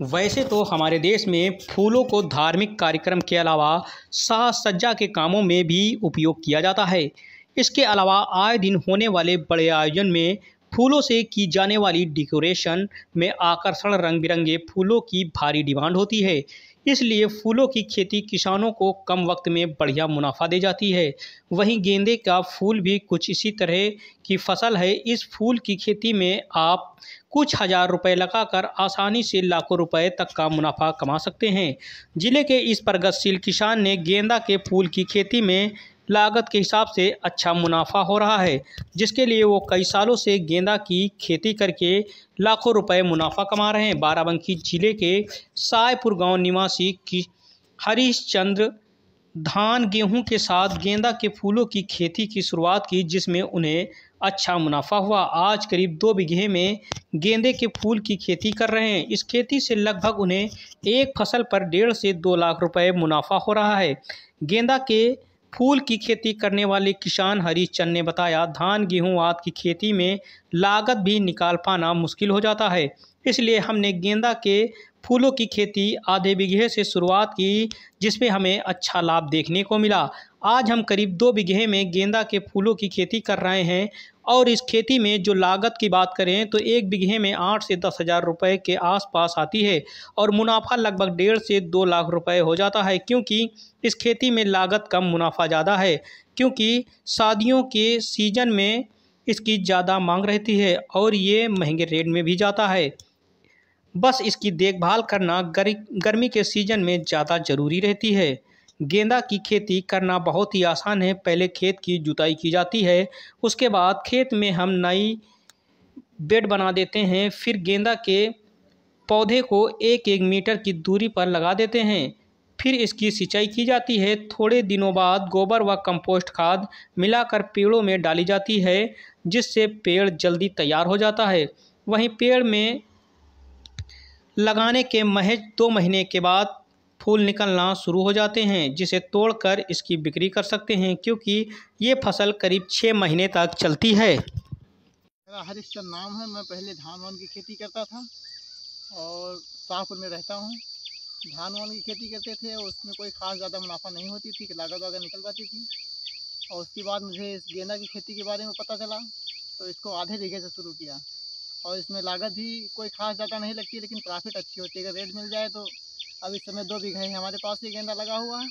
वैसे तो हमारे देश में फूलों को धार्मिक कार्यक्रम के अलावा साज सज्जा के कामों में भी उपयोग किया जाता है। इसके अलावा आए दिन होने वाले बड़े आयोजन में फूलों से की जाने वाली डेकोरेशन में आकर्षण रंग बिरंगे फूलों की भारी डिमांड होती है। इसलिए फूलों की खेती किसानों को कम वक्त में बढ़िया मुनाफा दे जाती है। वहीं गेंदे का फूल भी कुछ इसी तरह की फसल है। इस फूल की खेती में आप कुछ हज़ार रुपए लगाकर आसानी से लाखों रुपए तक का मुनाफा कमा सकते हैं। जिले के इस प्रगतिशील किसान ने गेंदा के फूल की खेती में लागत के हिसाब से अच्छा मुनाफा हो रहा है, जिसके लिए वो कई सालों से गेंदा की खेती करके लाखों रुपए मुनाफा कमा रहे हैं। बाराबंकी जिले के सायपुर गांव निवासी की हरीशचंद्र धान गेहूं के साथ गेंदा के फूलों की खेती की शुरुआत की, जिसमें उन्हें अच्छा मुनाफा हुआ। आज करीब 2 बीघे में गेंदे के फूल की खेती कर रहे हैं। इस खेती से लगभग उन्हें एक फसल पर 1.5 से 2 लाख रुपए मुनाफा हो रहा है। गेंदा के फूल की खेती करने वाले किसान हरीशचंद ने बताया, धान गेहूं आदि की खेती में लागत भी निकाल पाना मुश्किल हो जाता है। इसलिए हमने गेंदा के फूलों की खेती आधे बीघे से शुरुआत की, जिसमें हमें अच्छा लाभ देखने को मिला। आज हम करीब 2 बीघे में गेंदा के फूलों की खेती कर रहे हैं और इस खेती में जो लागत की बात करें तो 1 बीघे में 8 से 10 हज़ार रुपये के आसपास आती है और मुनाफा लगभग 1.5 से 2 लाख रुपए हो जाता है, क्योंकि इस खेती में लागत कम मुनाफा ज़्यादा है, क्योंकि शादियों के सीज़न में इसकी ज़्यादा मांग रहती है और ये महंगे रेट में भी जाता है। बस इसकी देखभाल करना गर्मी के सीज़न में ज़्यादा ज़रूरी रहती है। गेंदा की खेती करना बहुत ही आसान है। पहले खेत की जुताई की जाती है, उसके बाद खेत में हम नई बेड बना देते हैं, फिर गेंदा के पौधे को 1-1 मीटर की दूरी पर लगा देते हैं। फिर इसकी सिंचाई की जाती है। थोड़े दिनों बाद गोबर व कंपोस्ट खाद मिलाकर पेड़ों में डाली जाती है, जिससे पेड़ जल्दी तैयार हो जाता है। वहीं पेड़ में लगाने के महज 2 महीने के बाद फूल निकलना शुरू हो जाते हैं, जिसे तोड़कर इसकी बिक्री कर सकते हैं, क्योंकि ये फसल करीब 6 महीने तक चलती है। मेरा हरीशचंद नाम है। मैं पहले धान वान की खेती करता था और शाहपुर में रहता हूँ। धान वान की खेती करते थे और उसमें कोई खास ज़्यादा मुनाफा नहीं होती थी कि लागत वागत निकल पाती थी। और उसके बाद मुझे इस गेंदा की खेती के बारे में पता चला, तो इसको आधे बीघे से शुरू किया। और इसमें लागत भी कोई खास ज़्यादा नहीं लगती, लेकिन प्रॉफिट अच्छी होती है अगर रेट मिल जाए तो। अब इस समय 2 बीघे है हमारे पास ही गेंदा लगा हुआ है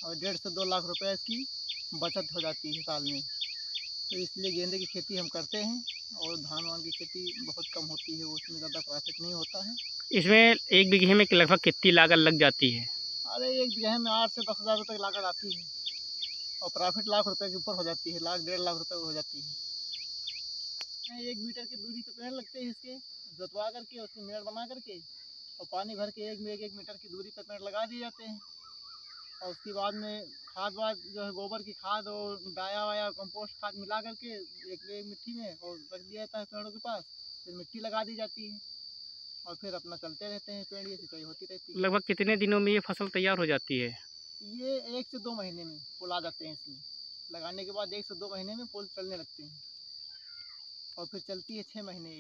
और 1.5 से 2 लाख रुपए इसकी बचत हो जाती है साल में। तो इसलिए गेंदे की खेती हम करते हैं। और धान वान की खेती बहुत कम होती है, उसमें ज़्यादा प्रॉफिट नहीं होता है। इसमें 1 बीघे में लगभग कितनी लागत लग जाती है? अरे 1 बीघे में 8 से 10 हज़ार रुपये की लागत आती है और प्रॉफिट लाख रुपए के ऊपर हो जाती है, लाख 1.5 लाख रुपए हो जाती है। 1 मीटर की दूरी पे पेड़ लगते हैं इसके, जोतवा करके उसकी मेड़ बना करके और पानी भर के 1 मीटर की दूरी पे पेड़ लगा दिए जाते हैं। और उसके बाद में खाद वाद जो है गोबर की खाद और डाया वाया कंपोस्ट खाद मिला करके एक मिट्टी में और रख दिया जाता है पेड़ों के पास। फिर मिट्टी लगा दी जाती है और फिर अपना चलते रहते हैं पेड़, ये सिंचाई होती रहती है। लगभग कितने दिनों में ये फसल तैयार हो जाती है? ये 1 से 2 महीने में फूल आ जाते हैं इसमें। लगाने के बाद 1 से 2 महीने में फूल चलने लगते हैं और फिर चलती है 6 महीने।